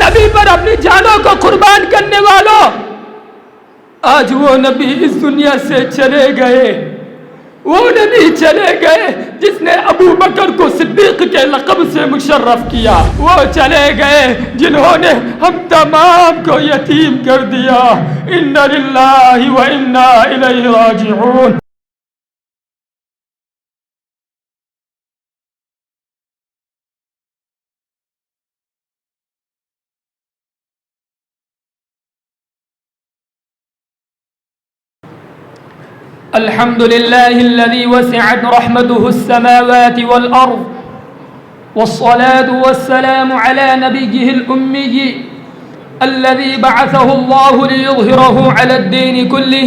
نبی پر اپنی جانوں کو قربان کرنے والوں، آج وہ نبی اس دنیا سے چلے گئے، وہ نبی چلے گئے جس نے ابو بکر کو صدیق کے لقب سے مشرف کیا، وہ چلے گئے جنہوں نے ہم تمام کو یتیم کر دیا۔ انا للہ و انا الیہ راجعون۔ الحمد لله الذي وسعت رحمته السماوات والأرض، والصلاة والسلام على نبيه الأمي الذي بعثه الله ليظهره على الدين كله.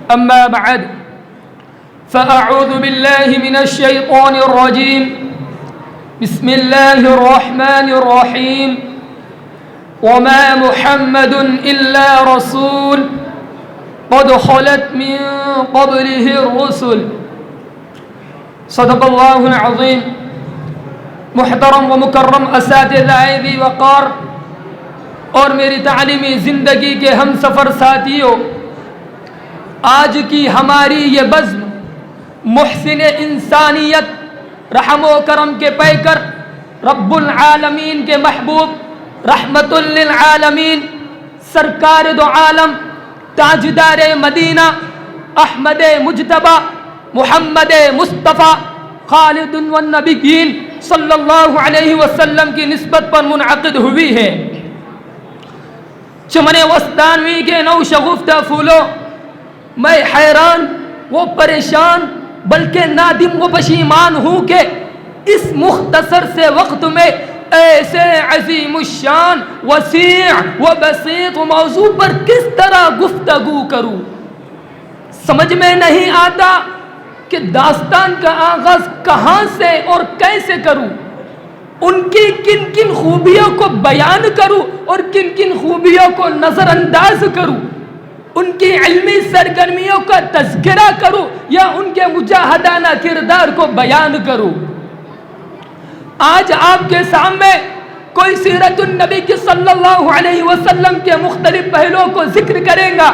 أما بعد، فأعوذ بالله من الشيطان الرجيم. بسم الله الرحمن الرحيم. وما محمد إلا رسول قد خلت من قبله الرسل. صدق اللہ العظیم. محترم و مکرم اساتذۂ ذی وقار اور میری تعلیمی زندگی کے ہم سفر ساتھیوں، آج کی ہماری یہ بزم محسن انسانیت، رحم و کرم کے پیکر، رب العالمین کے محبوب، رحمت للعالمین، سرکار دو عالم، تاجدار مدینہ، احمد مجتبی، محمد مصطفیٰ، خالد النبیین صلی اللہ علیہ وسلم کی نسبت پر منعقد ہوئی ہے۔ چمن وسطانوی کے نو شگفتہ پھولوں، میں حیران و پریشان بلکہ نادم و پشیمان ہوں کہ اس مختصر سے وقت میں ایسے عظیم الشان، وسیع و بسیط موضوع پر کس طرح گفتگو کروں۔ سمجھ میں نہیں آتا کہ داستان کا آغاز کہاں سے اور کیسے کروں، ان کی کن کن خوبیوں کو بیان کروں اور کن کن خوبیوں کو نظر انداز کروں، ان کی علمی سرگرمیوں کا تذکرہ کروں یا ان کے مجاہدانہ کردار کو بیان کروں۔ آج آپ کے سامنے کوئی سیرت النبی کی صلی اللہ علیہ وسلم کے مختلف پہلوؤں کو ذکر کرے گا،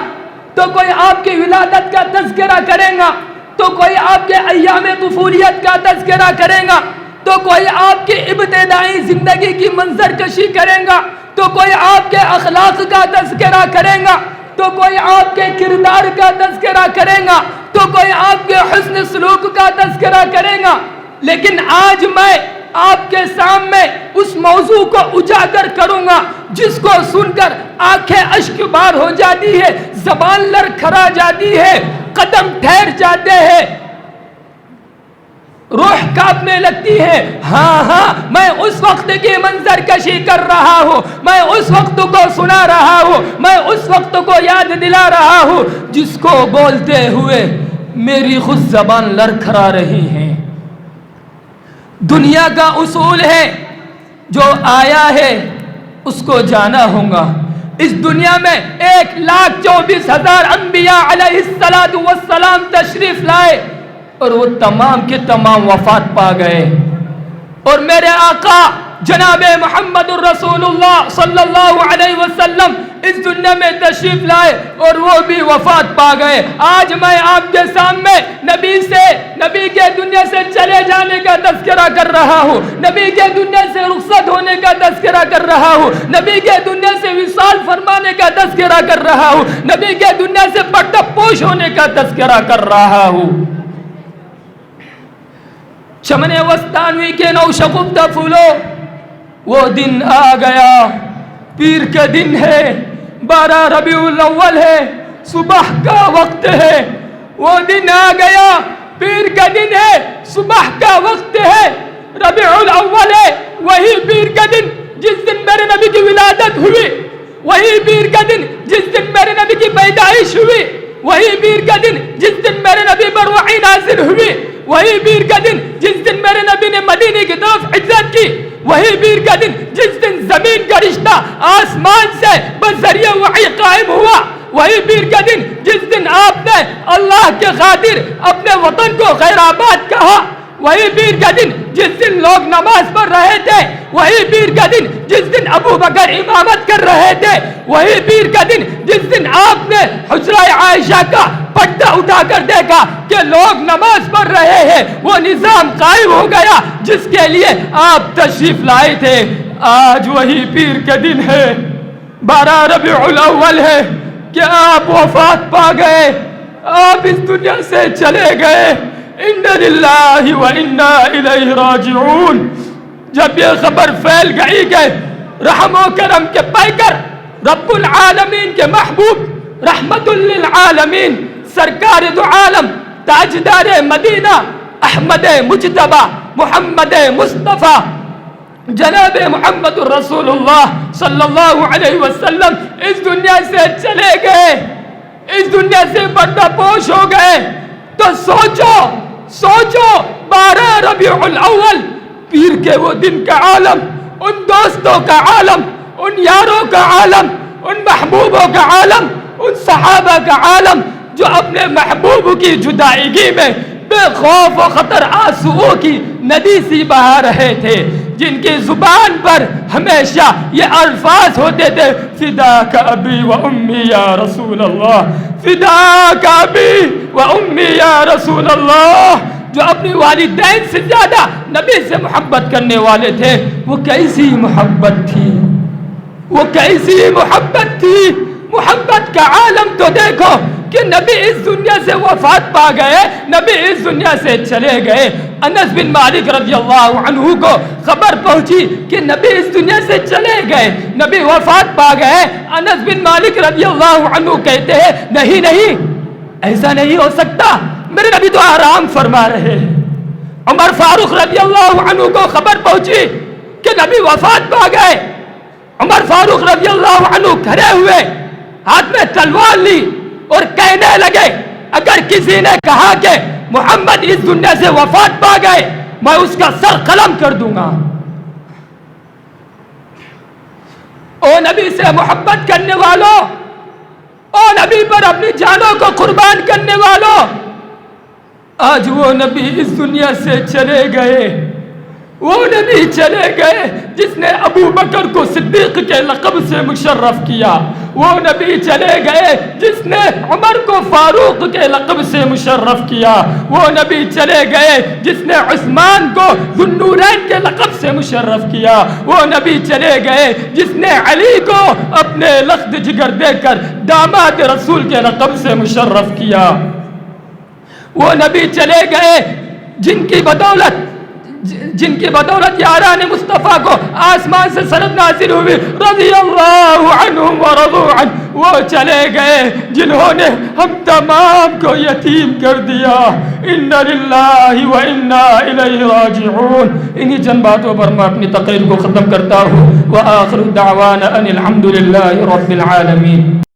تو کوئی آپ کی ولادت کا تذکرہ کرے گا، تو کوئی آپ کے ایام طفولیت کا تذکرہ کرے گا، تو کوئی آپ کی ابتدائی زندگی کی منظر کشی کرے گا، تو کوئی آپ کے اخلاق کا تذکرہ کرے گا، تو کوئی آپ کے کردار کا تذکرہ کرے گا، تو کوئی آپ کے حسن سلوک کا تذکرہ کرے گا۔ لیکن آج میں آپ کے سامنے اس موضوع کو اجاگر کروں گا جس کو سن کر آنکھیں اشک بار ہو جاتی ہے، زبان لڑکھڑا جاتی ہے، قدم ٹھہر جاتے ہیں، روح کانپنے لگتی ہے۔ ہاں میں اس وقت کی منظر کشی کر رہا ہوں، میں اس وقت کو سنا رہا ہوں، میں اس وقت کو یاد دلا رہا ہوں جس کو بولتے ہوئے میری خود زبان لڑکھڑا رہی ہے۔ دنیا کا اصول ہے جو آیا ہے اس کو جانا ہوگا۔ اس دنیا میں 1,24,000 انبیاء علیہ السلام تشریف لائے اور وہ تمام کے تمام وفات پا گئے، اور میرے آقا جناب محمد الرسول اللہ صلی اللہ علیہ وسلم اس دنیا میں تشریف لائے اور وہ بھی وفات پا گئے۔ آج میں آپ کے سامنے نبی کے دنیا سے چلے جانے کا تذکرہ کر رہا ہوں، نبی کے دنیا سے رخصت ہونے کا تذکرہ کر رہا ہوں، نبی کے دنیا سے وصال فرمانے کا تذکرہ کر رہا ہوں، نبی کے دنیا سے پردہ پوش ہونے کا تذکرہ کر رہا ہوں۔ چمن وسطانوی کے نو شگفتہ پھولوں، وہ دن آ گیا، پیر کا دن ہے، 12 ربیع الاول ہے، صبح کا وقت ہے۔ وہ دن آ گیا، پیر کا دن ہے، صبح کا وقت ہے، ربیع الاول ہے، وہی پیر کا دن جس دن میرے نبی کی ولادت ہوئی، وہی پیر کا دن جس دن میرے نبی کی پیدائش ہوئی، وہی پیر کا دن جس دن میرے نبی پر وحی نازل ہوئی، وہی پیر کا دن جس دن میرے نبی نے مدینے کی طرف ہجرت کی، وہی پیر کا دن جس دن زمین کا رشتہ آسمان سے بذریعہ وحی قائم ہوا، وہی پیر کا دن جس دن آپ نے اللہ کے خاطر اپنے وطن کو خیر آباد کہا، وہی پیر کا دن جس دن لوگ نماز پڑھ رہے تھے، وہی پیر کا دن جس دن ابو بکر امامت کر رہے تھے، وہی پیر کا دن جس دن آپ نے حجرہ عائشہ کا پردہ اٹھا کر دیکھا کہ لوگ نماز پڑھ رہے ہیں، وہ نظام قائم ہو گیا جس کے لیے آپ تشریف لائے تھے۔ آج وہی پیر کا دن ہے، 12 ربیع الاول ہے کہ آپ وفات پا گئے، آپ اس دنیا سے چلے گئے۔ اِنَّ لِلَّهِ وَإِنَّا إِلَيْهِ راجعون۔ جب یہ خبر پھیل گئی کہ رحم و کرم کے پیکر، رب العالمین کے محبوب، رحمت للعالمین، سرکار دو عالم، تاجدار مدینہ، احمد مجتبی، محمد مصطفیٰ، جناب محمد الرسول اللہ صلی اللہ علیہ وسلم اس دنیا سے چلے گئے، اس دنیا سے پردہ پوش ہو گئے، تو سوچو 12 ربیع الاول پیر کے وہ دن کا عالم، ان دوستوں کا عالم، ان یاروں کا عالم، ان محبوبوں کا عالم، ان صحابہ کا عالم جو اپنے محبوب کی جدائیگی میں بے خوف و خطر آنسوؤں کی ندی سی بہا رہے تھے، جن کی زبان پر ہمیشہ یہ الفاظ ہوتے تھے، فداک ابی و امی یا رسول اللہ، فداک ابی و امی یا رسول اللہ، جو اپنی والدین سے زیادہ نبی سے محبت کرنے والے تھے۔ وہ کیسی محبت تھی، وہ کیسی محبت تھی، محبت کا عالم تو دیکھو کہ نبی اس دنیا سے وفات پا گئے، نبی اس دنیا سے چلے گئے۔ انس بن مالک رضی اللہ عنہ کو خبر پہنچی کہ نبی اس دنیا سے چلے گئے، نبی وفات پا گئے۔ انس بن مالک رضی اللہ عنہ کہتے ہیں نہیں، ایسا نہیں ہو سکتا، میرے نبی تو آرام فرما رہے ہیں۔ عمر فاروق رضی اللہ عنہ کو خبر پہنچی کہ نبی وفات پا گئے۔ عمر فاروق رضی اللہ عنہ کھڑے ہوئے، ہاتھ میں تلوار لی اور کہنے لگے، اگر کسی نے کہا کہ محمد اس دنیا سے وفات پا گئے، میں اس کا سر قلم کر دوں گا۔ او نبی سے محبت کرنے والوں، او نبی پر اپنی جانوں کو قربان کرنے والوں، آج وہ نبی اس دنیا سے چلے گئے، وہ نبی چلے گئے جس نے ابو بکر کو صدیق کے لقب سے مشرف کیا، وہ نبی چلے گئے جس نے عمر کو فاروق کے لقب سے مشرف کیا، وہ نبی چلے گئے جس نے عثمان کو ذو النورین کے لقب سے مشرف کیا، وہ نبی چلے گئے جس نے علی کو اپنے لخت جگر دے کر داماد رسول کے لقب سے مشرف کیا، وہ نبی چلے گئے جن کی بدولت یاران مصطفیٰ کو آسمان سے سند نازل ہوئی، رضی اللہ عنہم ورضوا عنہ، وہ چلے گئے جنہوں نے ہم تمام کو یتیم کر دیا۔ ان للہ و انا الیہ راجعون۔ انہی چند باتوں پر میں اپنی تقریر کو ختم کرتا ہوں، وآخر دعوانا ان الحمد للہ رب العالمین۔